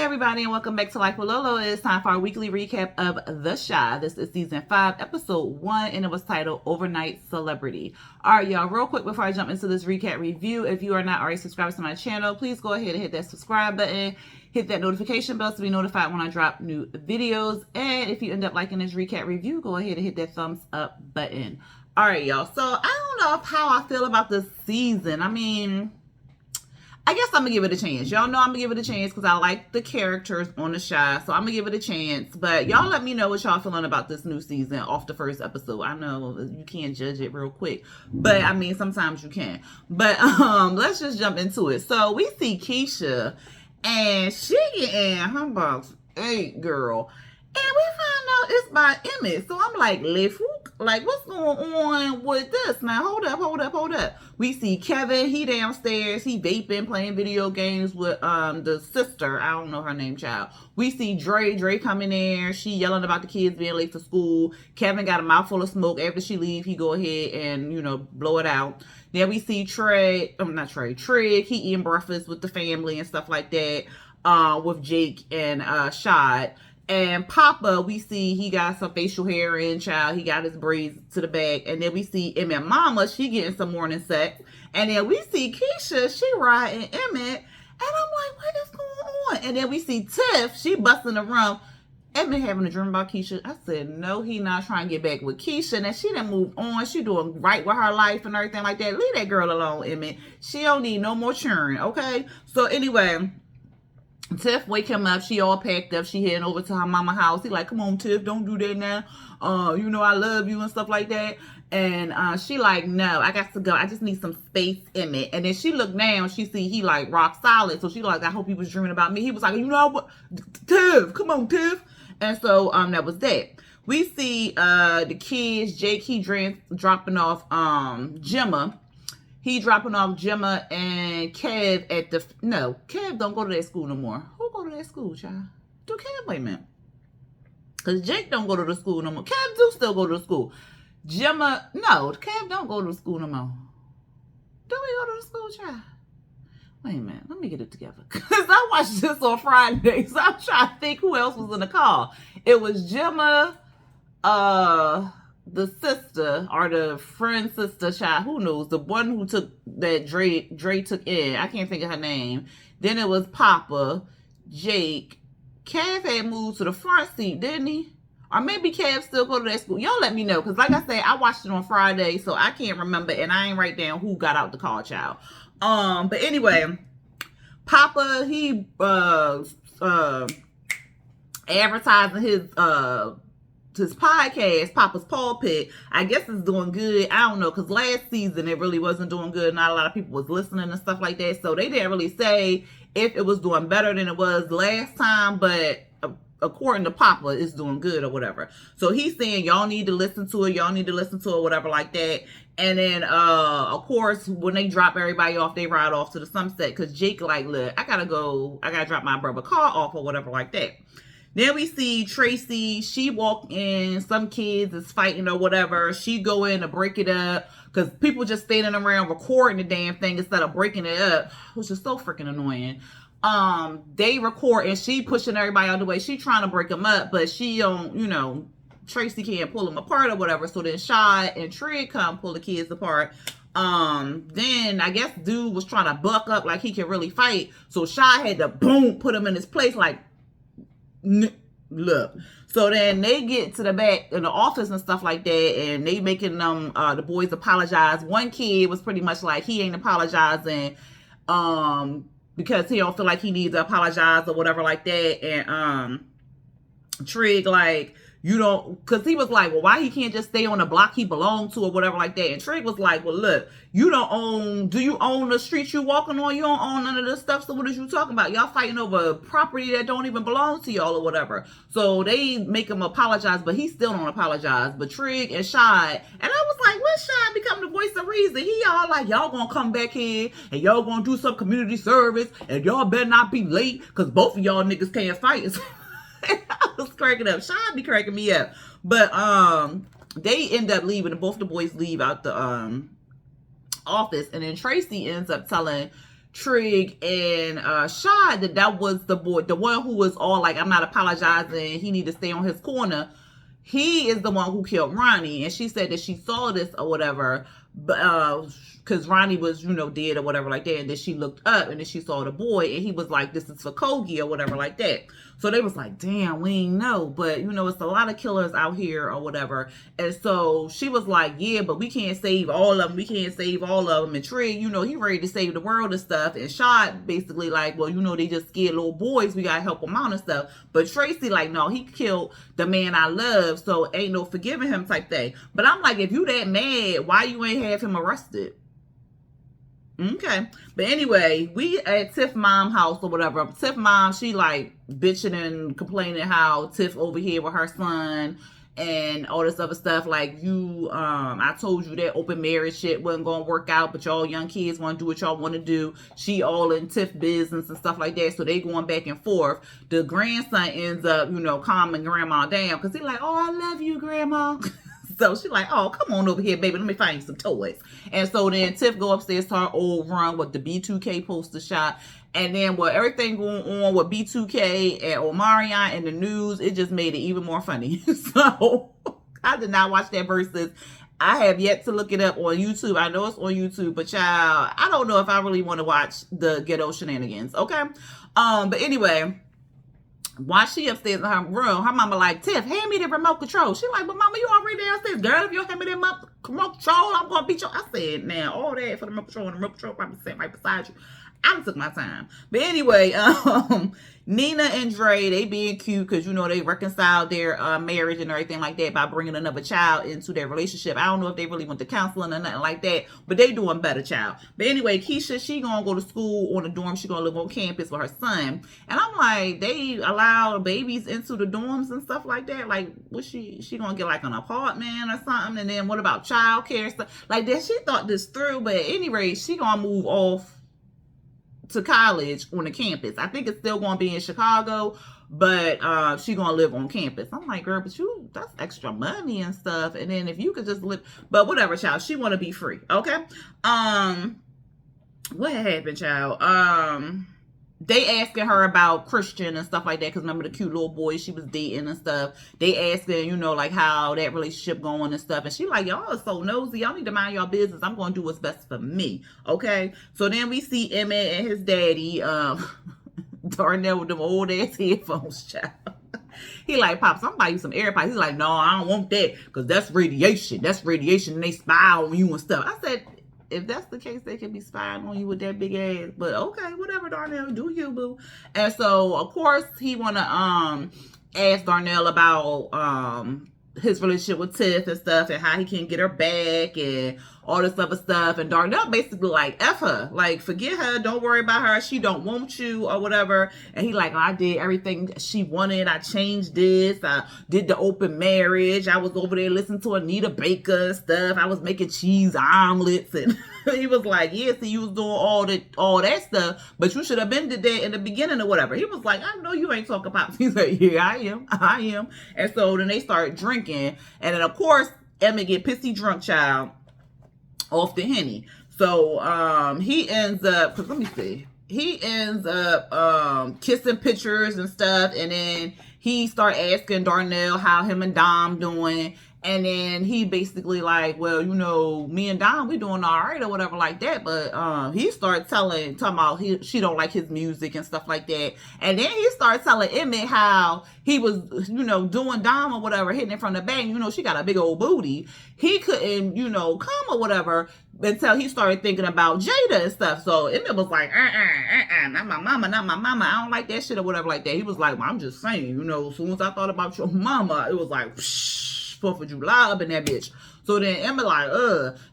everybody, and welcome back to Life with Lolo. It's time for our weekly recap of The Chi. This is season 5, episode 1, and it was titled Overnight Celebrity. Alright, y'all, real quick before I jump into this recap review, if you are not already subscribed to my channel, please go ahead and hit that subscribe button, hit that notification bell to be notified when I drop new videos, and if you end up liking this recap review, go ahead and hit that thumbs up button. Alright, y'all, so I don't know how I feel about this season. I guess I'm going to give it a chance. Y'all know I'm going to give it a chance because I like the characters on The Chi. So I'm going to give it a chance. But y'all let me know what y'all feeling about this new season off the first episode. I know you can't judge it real quick. But, sometimes you can. But let's just jump into it. So we see Keisha. And she getting her box 8, girl. And we find out it's by Emmett. So I'm like, like, what's going on with this? Now, hold up. We see Kevin. He downstairs. He vaping, playing video games with the sister. I don't know her name, child. We see Dre coming there. She yelling about the kids being late for school. Kevin got a mouthful of smoke. After she leave, he go ahead and, blow it out. Then we see Trigg. He eating breakfast with the family and stuff like that with Jake and Shad. And Papa, we see he got some facial hair in, child. He got his braids to the back. And then we see Emmett Mama, she getting some morning sex. And then we see Keisha, she riding Emmett. And I'm like, what is going on? And then we see Tiff, she busting the rum. Emmett having a dream about Keisha. I said, no, he not trying to get back with Keisha. And she done moved on. She doing right with her life and everything like that. Leave that girl alone, Emmett. She don't need no more churn, okay? So anyway, Tiff wake him up. She all packed up. She heading over to her mama house. He like, come on, Tiff, don't do that now. I love you and stuff like that. And she like, no, I got to go. I just need some space, Emmett. And then she looked down. She see he like rock solid. So she like, I hope he was dreaming about me. He was like, you know what, Tiff, come on, Tiff. And so that was that. We see the kids. Jake, he dropping off Gemma. He dropping off Gemma and Kev at the... No, Kev don't go to that school no more. Who go to that school, child? Do Kev? Wait a minute. Because Jake don't go to the school no more. Kev do still go to the school. Gemma... No, Kev don't go to the school no more. Do we go to the school, child? Wait a minute. Let me get it together. Because I watched this on Friday. So I'm trying to think who else was in the call. It was Gemma... the sister or the friend sister child, who knows, the one who took that Dre took in. I can't think of her name. Then it was Papa, Jake. Kev had moved to the front seat, didn't he? Or maybe Kev still go to that school. Y'all let me know, because like I said, I watched it on Friday, so I can't remember, and I ain't write down who got out the car, child. But anyway, Papa, he advertising his podcast, Papa's Pulpit. I guess it's doing good. I don't know, because last season it really wasn't doing good. Not a lot of people was listening and stuff like that. So they didn't really say if it was doing better than it was last time, but according to Papa, it's doing good or whatever. So he's saying y'all need to listen to it. Y'all need to listen to it, whatever like that. And then, of course, when they drop everybody off, they ride off to the sunset. Because Jake like, look, I got to drop my brother car off or whatever like that. Then we see Tracy. She walk in. Some kids is fighting or whatever. She go in to break it up because people just standing around recording the damn thing instead of breaking it up, which is so freaking annoying. They record and she pushing everybody out of the way. She trying to break them up, but she don't, Tracy can't pull them apart or whatever. So then Shad and Trigg come pull the kids apart. Then I guess dude was trying to buck up like he can really fight. So Shad had to boom put him in his place like, look. So then they get to the back in the office and stuff like that, and they making them the boys apologize. One kid was pretty much like he ain't apologizing because he don't feel like he needs to apologize or whatever like that. And Trigg like, you don't, because he was like, well, why he can't just stay on the block he belonged to or whatever like that. And Trigg was like, well, look, do you own the streets you walking on? You don't own none of this stuff. So what is you talking about? Y'all fighting over property that don't even belong to y'all or whatever. So they make him apologize, but he still don't apologize. But Trigg and Shad, and I was like, when Shad become the voice of reason? He all like, y'all gonna come back here and y'all gonna do some community service and y'all better not be late because both of y'all niggas can't fight. I was cracking up. Sean be cracking me up. But they end up leaving, and both the boys leave out the office, and then Tracy ends up telling Trig and Shad that was the boy, the one who was all like, I'm not apologizing, he need to stay on his corner. He is the one who killed Ronnie, and she said that she saw this or whatever, but because Ronnie was, dead or whatever like that, and then she looked up and then she saw the boy, and he was like, this is for Kogi or whatever like that. So they was like, damn, we ain't know, but it's a lot of killers out here or whatever. And so she was like, yeah, but we can't save all of them. We can't save all of them. And Trig, he ready to save the world and stuff. And Shad basically like, well, they just scared little boys. We gotta help them out and stuff. But Tracy like, no, he killed the man I love, so ain't no forgiving him type thing. But I'm like, if you that mad, why you ain't have him arrested? Okay. But anyway, we at Tiff mom house or whatever. Tiff mom, she like bitching and complaining how Tiff over here with her son and all this other stuff. Like, I told you that open marriage shit wasn't gonna work out, but y'all young kids want to do what y'all want to do. She all in Tiff business and stuff like that. So they going back and forth. The grandson ends up, calming grandma down because he like, oh, I love you, grandma. So she like, oh, come on over here, baby. Let me find you some toys. And so then Tiff go upstairs to her old run with the B2K poster shot. And then with everything going on with B2K and Omarion and the news, it just made it even more funny. So I did not watch that versus. I have yet to look it up on YouTube. I know it's on YouTube, but child, I don't know if I really want to watch the ghetto shenanigans. Okay. But anyway, while she upstairs in her room, her mama like, Tiff, hand me the remote control. She like, but mama, you already downstairs. Girl, if you don't hand me the remote control, I'm going to beat you. I said, now, all that for the remote control, and the remote control probably sitting right beside you. I took my time. But anyway, Nina and Dre, they being cute because, they reconciled their marriage and everything like that by bringing another child into their relationship. I don't know if they really went to counseling or nothing like that, but they doing better, child. But anyway, Keisha, she gonna go to school on the dorm. She gonna live on campus with her son. And I'm like, they allow babies into the dorms and stuff like that? Like, what she gonna get like an apartment or something? And then what about child care stuff? Like that, she thought this through, but at any rate, she gonna move off to college on the campus. I think it's still going to be in Chicago, but she going to live on campus. I'm like, girl, but that's extra money and stuff. And then if you could just live, but whatever, child, she want to be free. Okay. What happened, child? They asking her about Christian and stuff like that, because remember the cute little boy she was dating and stuff. They asking, like how that relationship going and stuff. And she like, y'all are so nosy. Y'all need to mind your business. I'm going to do what's best for me. Okay. So then we see Emmett and his daddy, Darnell with them old ass headphones, child. He like, Pops, I'm buy you some AirPods. He's like, no, I don't want that because that's radiation. That's radiation and they spy on you and stuff. I said, if that's the case, they can be spying on you with that big ass. But okay, whatever, Darnell, do you, boo. And so, of course, he want to ask Darnell about his relationship with Tiff and stuff and how he can get her back and all this other stuff. And Darnell basically like, F her. Like, forget her. Don't worry about her. She don't want you or whatever. And he like, I did everything she wanted. I changed this. I did the open marriage. I was over there listening to Anita Baker and stuff. I was making cheese omelets. And he was like, yeah, so you was doing all that stuff, but you should have been did that in the beginning or whatever. He was like, I know you ain't talking about. He's like, yeah, I am. And so then they start drinking. And then, of course, Emmett get pissy drunk, child, off the Henny. So he ends up, because let me see. He ends up kissing pictures and stuff. And then he start asking Darnell how him and Dom doing. And then he basically like, well, me and Dom, we doing all right or whatever like that. But he started talking about she don't like his music and stuff like that. And then he started telling Emmett how he was, doing Dom or whatever, hitting it from the back. She got a big old booty. He couldn't, come or whatever until he started thinking about Jada and stuff. So Emmett was like, not my mama. I don't like that shit or whatever like that. He was like, well, I'm just saying, as soon as I thought about your mama, it was like, 4th of July up in that bitch. So then Emma like,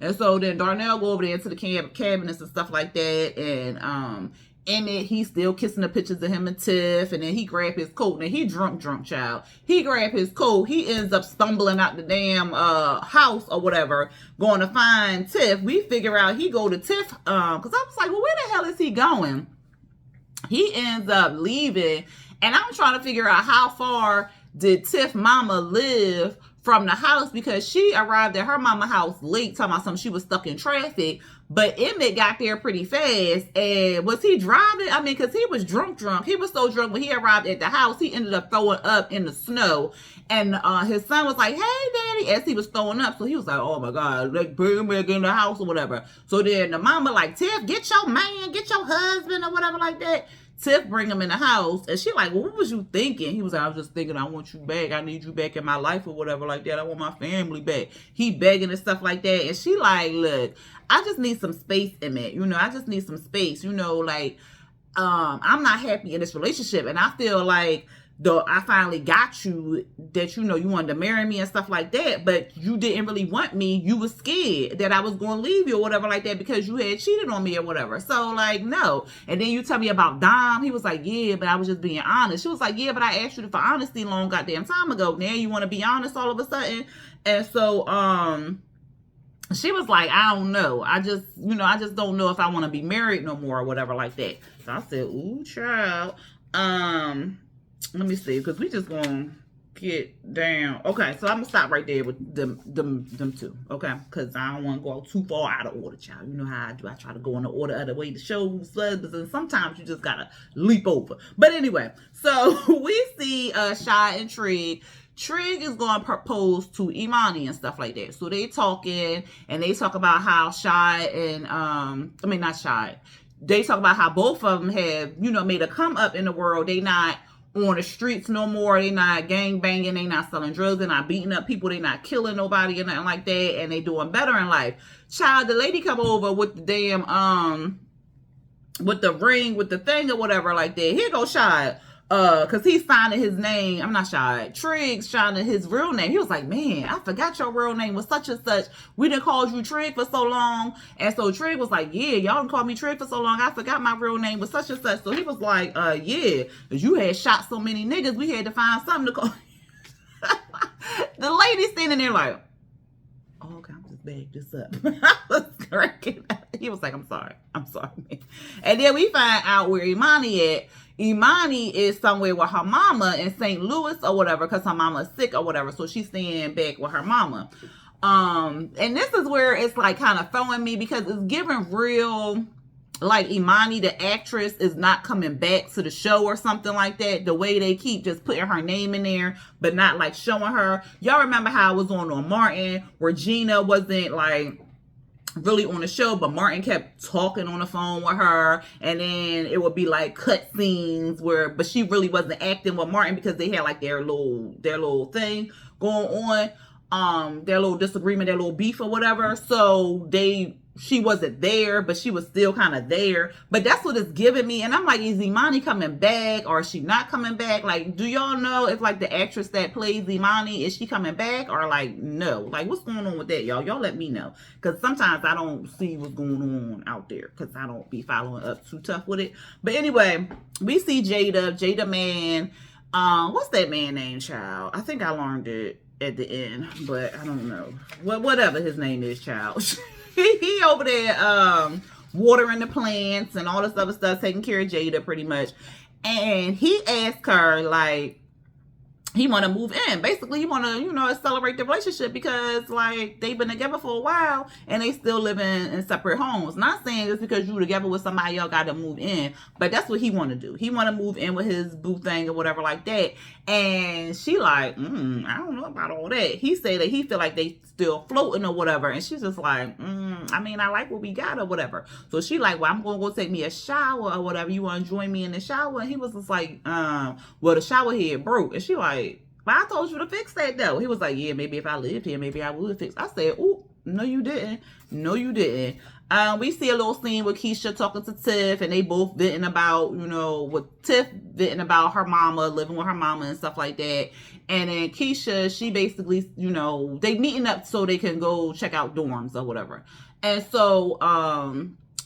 and so then Darnell go over there into the cabinets and stuff like that, and Emmett, he's still kissing the pictures of him and Tiff, and then he grabbed his coat. Now he drunk child. He grabbed his coat. He ends up stumbling out the damn house or whatever, going to find Tiff. We figure out he go to Tiff, because I was like, well, where the hell is he going? He ends up leaving, and I'm trying to figure out how far did Tiff mama live from the house, because she arrived at her mama house late, talking about something she was stuck in traffic, But Emmett got there pretty fast. And was he driving? I mean, because he was drunk. He was so drunk when he arrived at the house, he ended up throwing up in the snow. And his son was like, hey, daddy, as he was throwing up. So he was like, oh my God, like, bring him back in the house or whatever. So then the mama like, Tiff, get your man, get your husband or whatever like that. Tiff bring him in the house, and she like, well, what was you thinking? He was like, I was just thinking, I want you back. I need you back in my life or whatever like that. I want my family back. He begging and stuff like that. And she like, look, I just need some space in it. You know, I just need some space. You know, like, I'm not happy in this relationship. And I feel like, though I finally got you, that, you know, you wanted to marry me and stuff like that, but you didn't really want me. You was scared that I was going to leave you or whatever like that because you had cheated on me or whatever. So, like, no. And then you tell me about Dom. He was like, yeah, but I was just being honest. She was like, yeah, but I asked you for honesty long goddamn time ago. Now you want to be honest all of a sudden? And so, she was like, I don't know. I just don't know if I want to be married no more or whatever like that. So I said, ooh, child. Let me see, because we just gonna get down. Okay, so I'm gonna stop right there with them two. Okay, because I don't want to go too far out of order, child. You know how I do. I try to go in the order of the way to show who's husbands, and sometimes you just gotta leap over. But anyway, so we see Shy and Trig. Trig is going to propose to Imani and stuff like that. So they talking, and they talk about how Shy and not Shy. They talk about how both of them have, you know, made a come up in the world. They not on the streets no more. They not gang banging. They not selling drugs. They not beating up people. They not killing nobody or nothing like that. And they doing better in life. Child, the lady come over with the damn with the ring, with the thing or whatever like that. Here go Shy. Cause he's signing his name. I'm not Shy. Trig's signing his real name. He was like, man, I forgot your real name was such and such. We done called you Trig for so long. And so Trig was like, yeah, y'all done called me Trig for so long. I forgot my real name was such and such. So he was like, yeah, cause you had shot so many niggas. We had to find something to call. The lady standing there like, oh, okay, I'm just bag this up. I was cracking up. He was like, I'm sorry, man. And then we find out where Imani at. Imani is somewhere with her mama in St. Louis or whatever, because her mama is sick or whatever. So she's staying back with her mama. And this is where it's like kind of throwing me, because it's giving real, like, Imani, the actress, is not coming back to the show or something like that. The way they keep just putting her name in there, but not like showing her. Y'all remember how it was on Martin, where Gina wasn't like really on the show, but Martin kept talking on the phone with her, and then it would be like cut scenes but she really wasn't acting with Martin because they had like their little thing going on, their little disagreement, their little beef or whatever. So she wasn't there, but she was still kind of there. But that's what it's giving me. And I'm like, is Imani coming back or is she not coming back? Like, do y'all know if like the actress that plays Imani, is she coming back or like no? Like, what's going on with that, y'all? Y'all let me know. Because sometimes I don't see what's going on out there because I don't be following up too tough with it. But anyway, we see Jada man. What's that man name, child? I think I learned it at the end, but I don't know. Whatever his name is, child. He over there watering the plants and all this other stuff, taking care of Jada pretty much. And he asked her, like, he want to move in. Basically, he want to, accelerate the relationship because, like, they've been together for a while and they still living in separate homes. Not saying just because you together with somebody, y'all got to move in, but that's what he want to do. He want to move in with his boo thing or whatever like that. And she like, I don't know about all that. He said that he feel like they still floating or whatever. And she's just like, I like what we got or whatever. So she like, well, I'm going to go take me a shower or whatever. You want to join me in the shower? And he was just like, well, the shower head broke. And she like, but I told you to fix that though. He was like, yeah, maybe if I lived here, maybe I would fix. I said, ooh, no, you didn't. No, you didn't. We see a little scene with Keisha talking to Tiff, and they both venting about, with Tiff venting about her mama, living with her mama and stuff like that. And then Keisha, she basically, they meeting up so they can go check out dorms or whatever. And so,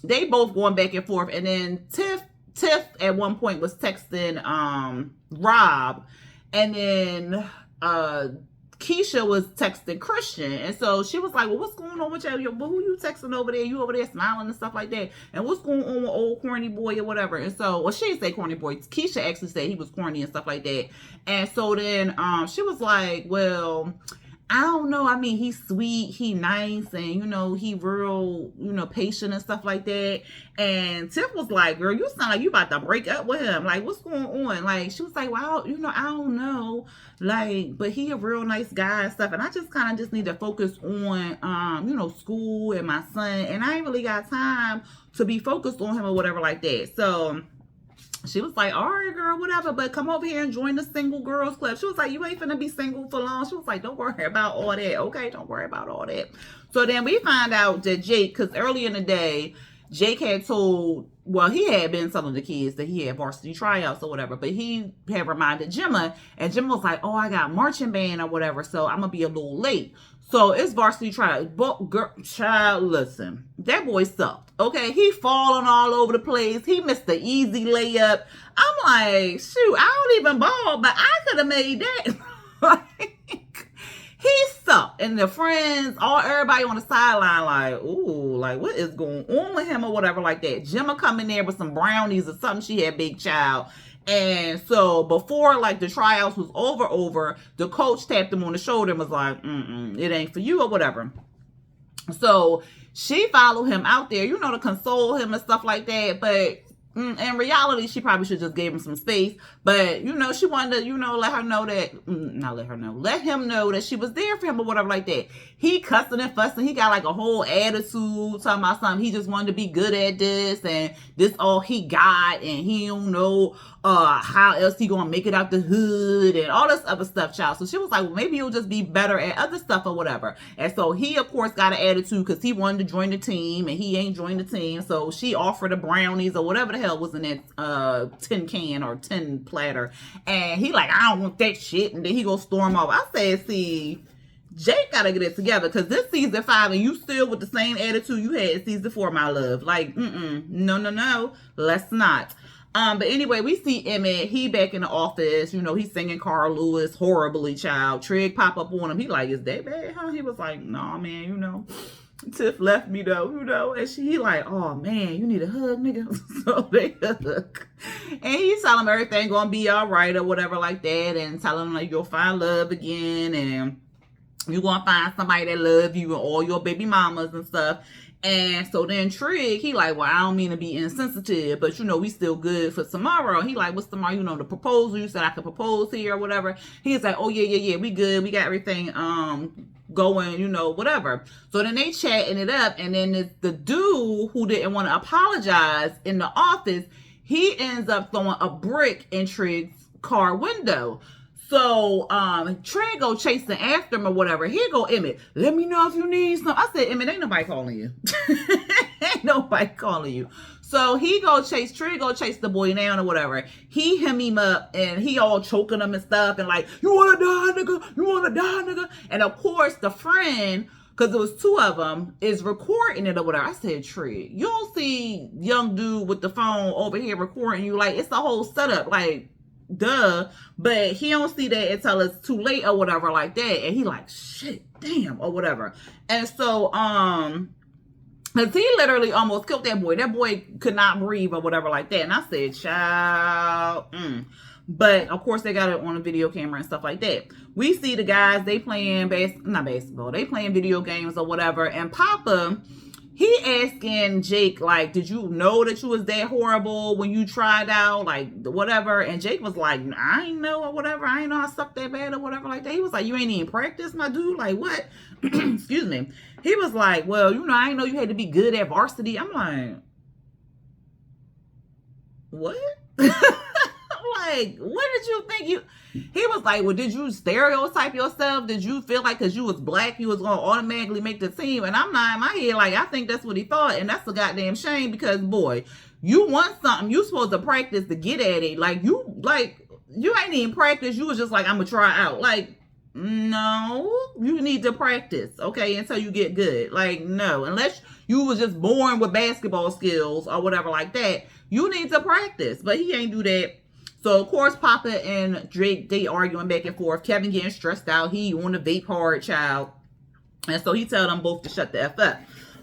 they both going back and forth. And then Tiff at one point was texting, Rob. And then Keisha was texting Christian. And so she was like, well, what's going on with you? Who you texting over there? You over there smiling and stuff like that. And what's going on with old corny boy or whatever? And so, well, she didn't say corny boy. Keisha actually said he was corny and stuff like that. And so then she was like, well, I don't know. I mean, he's sweet, he nice, and he real, patient and stuff like that. And Tiff was like, "Girl, you sound like you about to break up with him. Like, what's going on?" Like, she was like, "Well, I don't know. Like, but he a real nice guy and stuff. And I just kind of just need to focus on, school and my son. And I ain't really got time to be focused on him or whatever like that." So she was like, "All right, girl, whatever, but come over here and join the single girls club." She was like, "You ain't finna be single for long." She was like, "Don't worry about all that." Okay, don't worry about all that. So then we find out that Jake, because early in the day, Jake had told, well, he had been telling the kids that he had varsity tryouts or whatever, but he had reminded Gemma, and Gemma was like, "Oh, I got marching band or whatever, so I'm gonna be a little late." So it's varsity tryout. But girl, child, listen, that boy sucked. Okay, he falling all over the place. He missed the easy layup. I'm like, shoot, I don't even ball, but I could have made that. Like, he sucked. And the friends, everybody on the sideline, like, ooh, like, what is going on with him or whatever like that. Gemma come in there with some brownies or something. She had big child. And so before like the tryouts was over, the coach tapped him on the shoulder and was like, "It ain't for you," or whatever. So she followed him out there, to console him and stuff like that. But in reality, she probably should just give him some space. But, she wanted to, let her know that, not let her know, let him know that she was there for him or whatever like that. He cussing and fussing. He got like a whole attitude talking about something. He just wanted to be good at this and this all he got. And he don't know how else he gonna make it out the hood and all this other stuff, child. So she was like, well, maybe you'll just be better at other stuff or whatever. And so he, of course, got an attitude because he wanted to join the team and he ain't joined the team. So she offered the brownies or whatever the hell was in that tin can or tin platter. And he like, "I don't want that shit." And then he go storm off. I said, see, Jake gotta get it together because this season 5 and you still with the same attitude you had in season 4, my love. Like, no, let's not. But anyway, we see Emmett. He back in the office. He's singing Carl Lewis horribly, child. Trig pop up on him. He like, "Is that bad, huh?" He was like, "Nah, man, Tiff left me though, And he like, "Oh man, you need a hug, nigga." So they hug. And he's telling him everything gonna be all right or whatever like that. And telling him like you'll find love again. And you're gonna find somebody that love you and all your baby mamas and stuff. And so then Trig, he like, "Well, I don't mean to be insensitive, but we still good for tomorrow." He like, "What's tomorrow? The proposal, you said I could propose here or whatever." He's like, "Oh yeah, we good. We got everything going, whatever." So then they chatting it up, and then it's the dude who didn't want to apologize in the office, he ends up throwing a brick in Trig's car window. So Trey go chasing after him or whatever. Here go Emmett. "Let me know if you need something." I said, "Emmett, ain't nobody calling you." Ain't nobody calling you. So Trey go chase the boy down or whatever. He him up and he all choking him and stuff and like, "You wanna die, nigga? You wanna die, nigga?" And of course the friend, because there was 2 of them, is recording it or whatever. I said, "Trey, you don't see young dude with the phone over here recording you. Like, it's a whole setup. Like, duh." But he don't see that until it's too late or whatever like that. And he like, "Shit, damn," or whatever. And so because he literally almost killed that boy. That boy could not breathe or whatever like that. And I said, "Child." But of course they got it on a video camera and stuff like that. We see the guys, they playing not basketball, they playing video games or whatever. And Papa, he asking Jake, like, "Did you know that you was that horrible when you tried out?" Like, whatever. And Jake was like, "I ain't know," or whatever. "I ain't know I sucked that bad," or whatever like that. He was like, "You ain't even practice, my dude?" Like, what? Excuse me. He was like, "Well, I ain't know you had to be good at varsity." I'm like, what? Like, what did you think he was like, "Well, did you stereotype yourself? Did you feel like because you was black, you was going to automatically make the team?" And I'm not in my head, like, I think that's what he thought. And that's a goddamn shame because, boy, you want something, you supposed to practice to get at it. Like, you ain't even practice. You was just like, "I'm going to try out." Like, no, you need to practice, okay, until you get good. Like, no, unless you was just born with basketball skills or whatever like that, you need to practice. But he ain't do that. So, of course, Papa and Drake, they arguing back and forth. Kevin getting stressed out. He on the vape hard, child. And so he tell them both to shut the F up.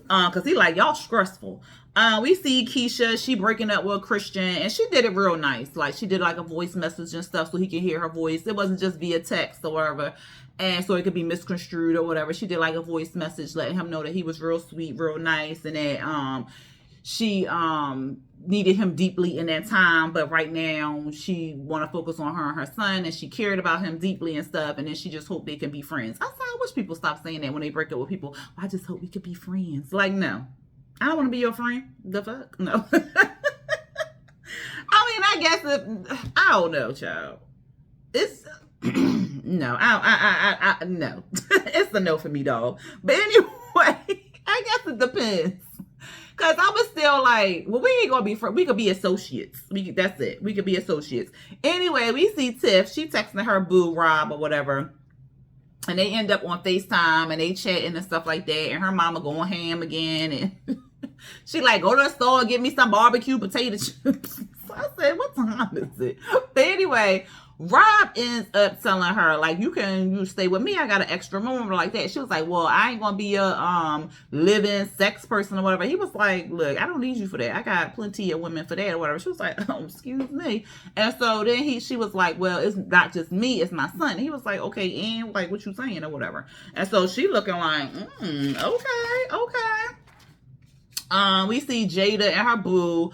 Cause he like, y'all stressful. We see Keisha, she breaking up with Christian, and she did it real nice. Like, she did like a voice message and stuff so he can hear her voice. It wasn't just via text or whatever, and so it could be misconstrued or whatever. She did like a voice message letting him know that he was real sweet, real nice, and that she needed him deeply in that time, but right now she want to focus on her and her son, and she cared about him deeply and stuff, and then she just hoped they can be friends. I wish people stop saying that when they break up with people. I just hope we could be friends. Like, no, I don't want to be your friend. The fuck? No. I mean, I guess I don't know, child. It's no, no. It's a no for me, dog. But anyway, I guess it depends. Cause I was still like, well, we ain't gonna be friends. We could be associates. That's it. We could be associates. Anyway, we see Tiff. She texting her boo Rob or whatever, and they end up on FaceTime and they chatting and stuff like that. And her mama going ham again, and she like, go to the store and get me some barbecue potato chips. So I said, what time is it? But anyway, Rob ends up telling her, like, you stay with me. I got an extra room or like that. She was like, well, I ain't gonna be a living sex person or whatever. He was like, look, I don't need you for that. I got plenty of women for that or whatever. She was like, oh, excuse me. And so then she was like, well, it's not just me, it's my son. And he was like, okay, and like, what you saying or whatever. And so she looking like, okay. We see Jada and her boo.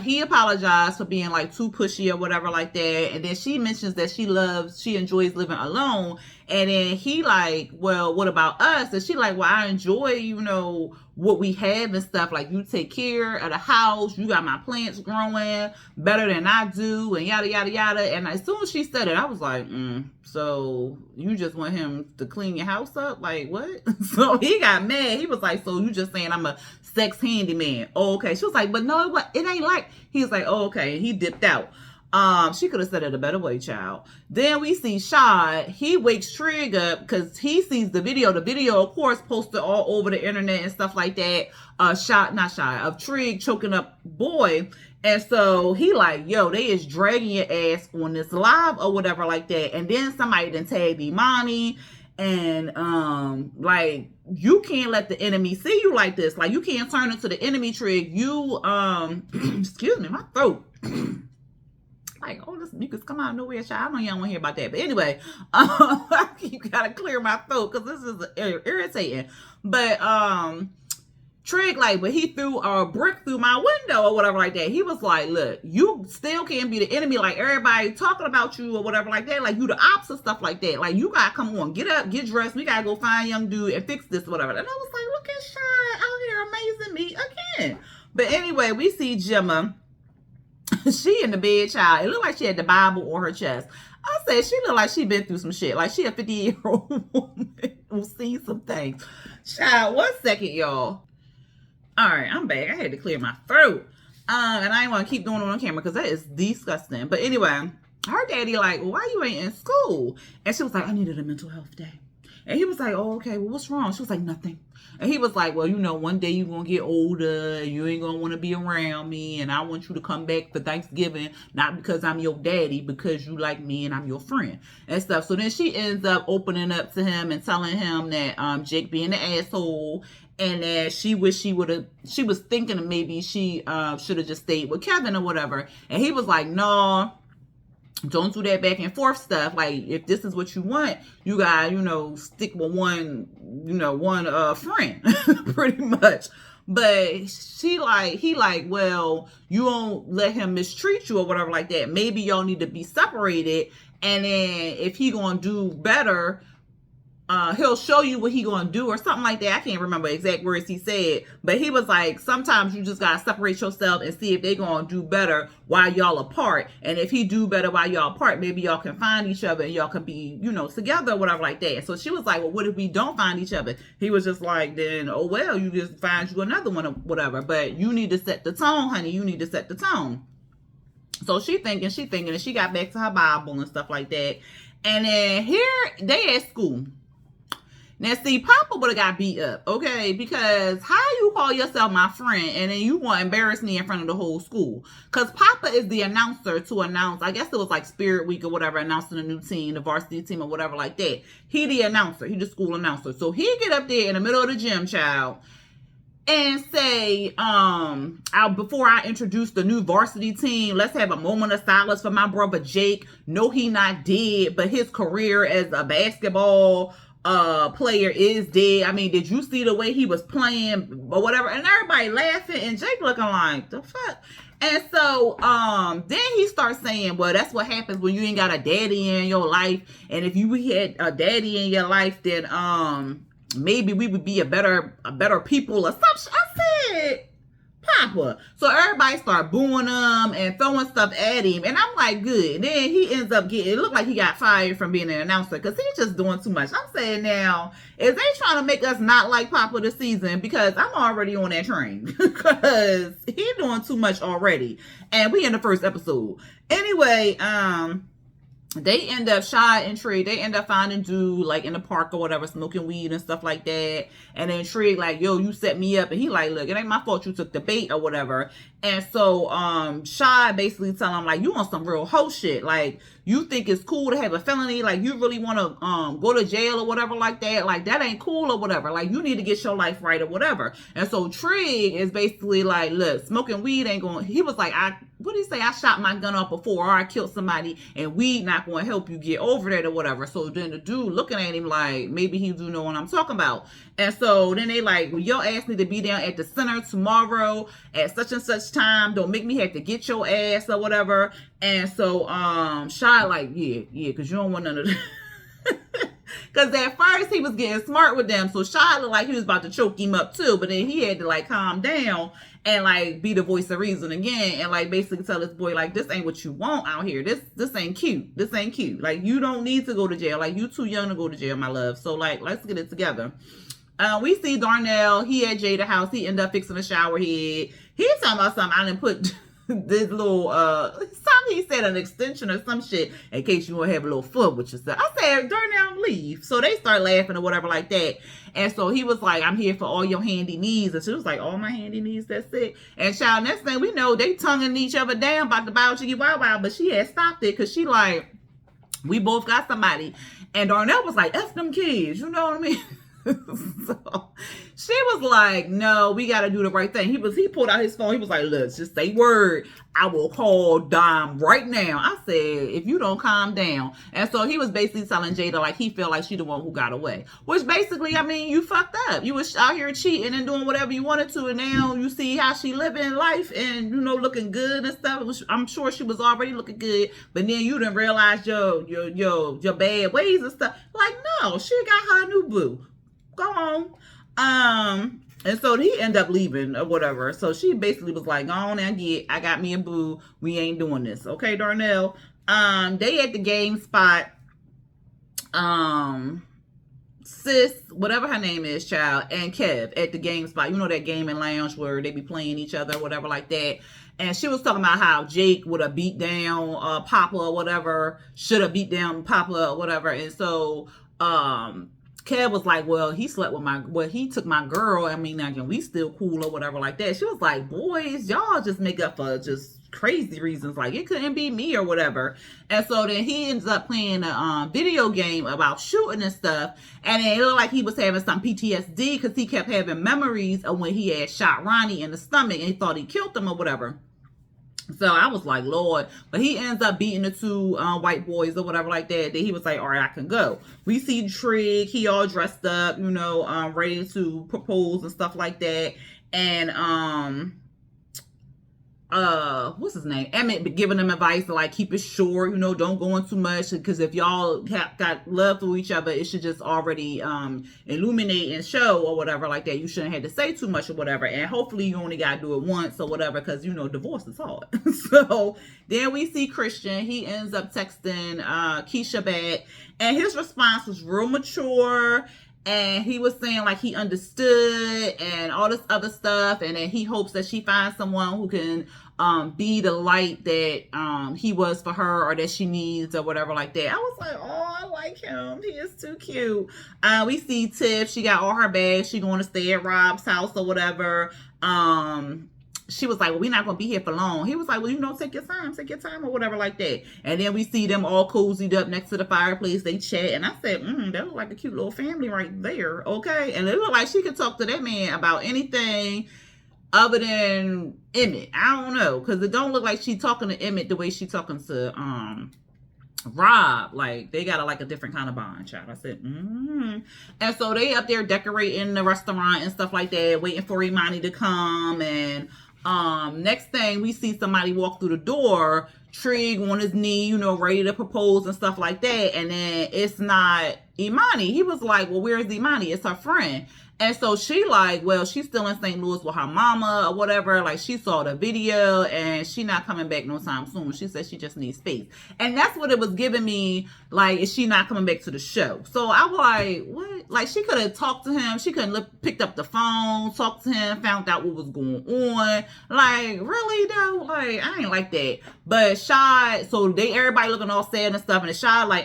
He apologized for being like too pushy or whatever like that. And then she mentions that she enjoys living alone. And then he like, well, what about us? And she like, well, I enjoy, what we have and stuff. Like, you take care of the house. You got my plants growing better than I do, and yada, yada, yada. And as soon as she said it, I was like, so you just want him to clean your house up? Like, what? So he got mad. He was like, so you just saying I'm a sex handyman? Oh, okay. She was like, but no, it ain't like. He was like, oh, okay. And he dipped out. She could have said it a better way, child. Then we see Shad. He wakes Trig up because he sees the video. The video, of course, posted all over the internet and stuff like that. Of Trig choking up boy. And so he like, yo, they is dragging your ass on this live or whatever like that. And then somebody then tagged Imani. And like, you can't let the enemy see you like this. Like, you can't turn into the enemy, Trig. You excuse me, my throat. Like, oh, this mucus come out of nowhere, child. I know y'all want to hear about that. But anyway, you gotta clear my throat because this is irritating. But Trig, like, but he threw a brick through my window or whatever like that. He was like, look, you still can't be the enemy. Like, everybody talking about you or whatever like that. Like, you the ops and stuff like that. Like, you gotta come on, get up, get dressed. We gotta go find a young dude and fix this or whatever. And I was like, look at Shad out here amazing me again. But anyway, we see Gemma. She in the bed, child. It looked like she had the Bible on her chest. I said, she looked like she been through some shit. Like, she a 50-year-old woman who's seen some things. Child, 1 second, y'all. All right, I'm back. I had to clear my throat. And I ain't want to keep doing it on camera because that is disgusting. But anyway, her daddy like, well, why you ain't in school? And she was like, I needed a mental health day. And he was like, oh, okay, well, what's wrong? She was like, nothing. And he was like, well, one day you're going to get older. You ain't going to want to be around me. And I want you to come back for Thanksgiving, not because I'm your daddy, because you like me and I'm your friend and stuff. So then she ends up opening up to him and telling him that Jake being an asshole and that she was thinking of maybe she should have just stayed with Kevin or whatever. And he was like, no. Don't do that back and forth stuff. Like, if this is what you want, you gotta, stick with one friend, pretty much. But he like, well, you won't let him mistreat you or whatever like that. Maybe y'all need to be separated. And then if he gonna do better, he'll show you what he gonna do or something like that. I can't remember exact words he said, but he was like, sometimes you just gotta separate yourself and see if they gonna do better while y'all apart. And if he do better while y'all apart, maybe y'all can find each other and y'all can be, together or whatever like that. So she was like, well, what if we don't find each other? He was just like, then, oh, well, you just find you another one or whatever. But you need to set the tone, honey. You need to set the tone. So she thinking, and she got back to her Bible and stuff like that. And then here they at school. Now, see, Papa would have got beat up, okay? Because how you call yourself my friend and then you want to embarrass me in front of the whole school? Because Papa is the announcer to announce, I guess it was like Spirit Week or whatever, announcing a new team, the varsity team or whatever like that. He the announcer. He the school announcer. So he get up there in the middle of the gym, child, and say, before I introduce the new varsity team, let's have a moment of silence for my brother Jake. No, he not dead, but his career as a basketball player is dead. I mean, did you see the way he was playing or whatever? And everybody laughing and Jake looking like, the fuck? And so then he starts saying, well, that's what happens when you ain't got a daddy in your life. And if you had a daddy in your life, then maybe we would be a better people or something. I said, Papa. So everybody started booing him and throwing stuff at him. And I'm like, good. And then he ends up it looked like he got fired from being an announcer because he's just doing too much. I'm saying now, is they trying to make us not like Papa this season? Because I'm already on that train. Because he's doing too much already. And we in the first episode. Anyway, they end up Shy and Trig, they end up finding dude like in the park or whatever, smoking weed and stuff like that. And then Trig like, yo, you set me up. And he like, look, it ain't my fault you took the bait or whatever. And so Shy basically tell him like, you want some real hoe shit. Like, you think it's cool to have a felony? Like, you really want to go to jail or whatever like that? Like, that ain't cool or whatever. Like, you need to get your life right or whatever. And so Trig is basically like, look, smoking weed ain't going. He was like, what did he say? I shot my gun off before or I killed somebody and weed not going to help you get over that or whatever. So then the dude looking at him like, maybe he do know what I'm talking about. And so then they like, well, your ass need to be down at the center tomorrow at such and such time. Don't make me have to get your ass or whatever. And so Shy like, yeah, because you don't want none of that. Because at first he was getting smart with them. So Shy looked like he was about to choke him up too. But then he had to like calm down and like be the voice of reason again. And like basically tell this boy like, this ain't what you want out here. This ain't cute. This ain't cute. Like, you don't need to go to jail. Like, you too young to go to jail, my love. So like, let's get it together. We see Darnell. He at Jada's house. He ended up fixing a shower head. He's talking about something. I didn't put this little something he said, an extension or some shit, in case you want to have a little fun with yourself. I said, Darnell, leave. So they start laughing or whatever like that. And so he was like, I'm here for all your handy needs. And she was like, all my handy needs, that's it. And child, next thing we know, they tonguing each other down about the Bow Chickie Wow Wow. But she had stopped it because she like, we both got somebody. And Darnell was like, F them kids. You know what I mean? So she was like, no, we got to do the right thing. He pulled out his phone. He was like, look, just say word. I will call Dom right now. I said, if you don't calm down. And so he was basically telling Jada like he felt like she the one who got away. Which basically, I mean, you fucked up. You was out here cheating and doing whatever you wanted to. And now you see how she living life and, you know, looking good and stuff. I'm sure she was already looking good. But then you didn't realize your bad ways and stuff. Like, no, she got her new boo. Go on. And so he ended up leaving or whatever. So she basically was like, go on and I got me a boo. We ain't doing this. Okay, Darnell. They at the game spot. Sis, whatever her name is, child, and Kev at the game spot. You know, that gaming lounge where they be playing each other, whatever like that. And she was talking about how Jake would have beat down Papa or whatever. Should have beat down Papa or whatever. And so Kev was like, well, he slept with he took my girl. I mean, again, we still cool or whatever like that. She was like, boys, y'all just make up for just crazy reasons. Like, it couldn't be me or whatever. And so then he ends up playing a video game about shooting and stuff. And it looked like he was having some PTSD because he kept having memories of when he had shot Ronnie in the stomach and he thought he killed him or whatever. So I was like, Lord. But he ends up beating the two white boys or whatever like that. Then he was like, all right, I can go. We see Trig. He all dressed up, you know, ready to propose and stuff like that. And what's his name? Emmett giving them advice to like keep it short, you know, don't go in too much, because if y'all got love for each other, it should just already illuminate and show or whatever like that. You shouldn't have to say too much or whatever, and hopefully you only gotta do it once or whatever, because you know divorce is hard. So then we see Christian. He ends up texting Keisha back, and his response was real mature. And he was saying like he understood and all this other stuff, and then he hopes that she finds someone who can be the light that he was for her, or that she needs or whatever like that. I was like, oh, I like him. He is too cute. We see Tiff. She got all her bags. She going to stay at Rob's house or whatever. she was like, well, we're not going to be here for long. He was like, well, take your time or whatever like that. And then we see them all cozied up next to the fireplace. They chat. And I said, that look like a cute little family right there. Okay. And it looked like she could talk to that man about anything other than Emmett. I don't know. Because it don't look like she talking to Emmett the way she talking to Rob. Like, they got a different kind of bond, child. I said, And so they up there decorating the restaurant and stuff like that, waiting for Imani to come. And next thing, we see somebody walk through the door, Trig on his knee, ready to propose and stuff like that. And then it's not Imani. He was like, well, where's Imani? It's her friend. And so she like, well, she's still in St. Louis with her mama or whatever. Like, she saw the video and she not coming back no time soon. She said she just needs space. And that's what it was giving me. Like, is she not coming back to the show? So I was like, what? Like, she could have talked to him. She could have picked up the phone, talked to him, found out what was going on. Like, really though? Like, I ain't like that. But Shy, so everybody looking all sad and stuff. And Shy like,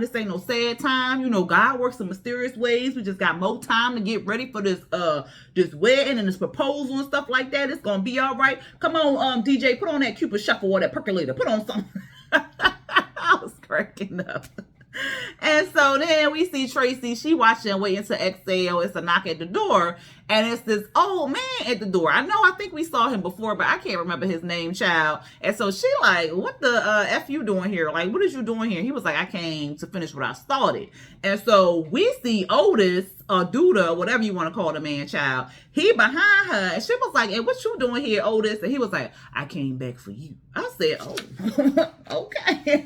this ain't no sad time. God works in mysterious ways. We just got more time to get ready for this wedding and this proposal and stuff like that. It's gonna be all right. Come on, DJ, put on that Cupid Shuffle or that percolator. Put on something. I was cracking up. And so then we see Tracy. She watching, waiting to exhale. It's a knock at the door. And it's this old man at the door. I think we saw him before, but I can't remember his name, child. And so she like, what the F you doing here? Like, what is you doing here? He was like, I came to finish what I started. And so we see Otis, or Duda, whatever you want to call the man, child. He behind her. And she was like, hey, what you doing here, Otis? And he was like, I came back for you. I said, oh, okay.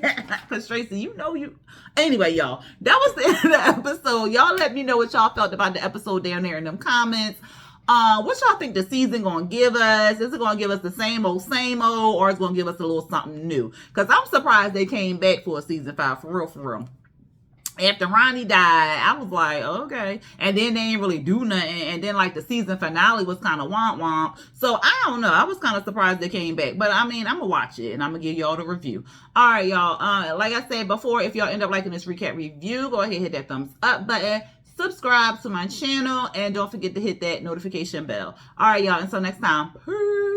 Because Tracy, you. Anyway, y'all, that was the end of the episode. Y'all let me know what y'all felt about the episode down there in them comments. What y'all think the season gonna give us? Is it gonna give us the same old, or it's gonna give us a little something new? Because I'm surprised they came back for a season 5, for real. After Ronnie died, I was like, okay. And then they didn't really do nothing. And then, like, the season finale was kind of womp. So, I don't know. I was kind of surprised they came back. But, I mean, I'm going to watch it. And I'm going to give y'all the review. All right, y'all. Like I said before, if y'all end up liking this recap review, go ahead and hit that thumbs up button. Subscribe to my channel. And don't forget to hit that notification bell. All right, y'all. Until next time. Peace.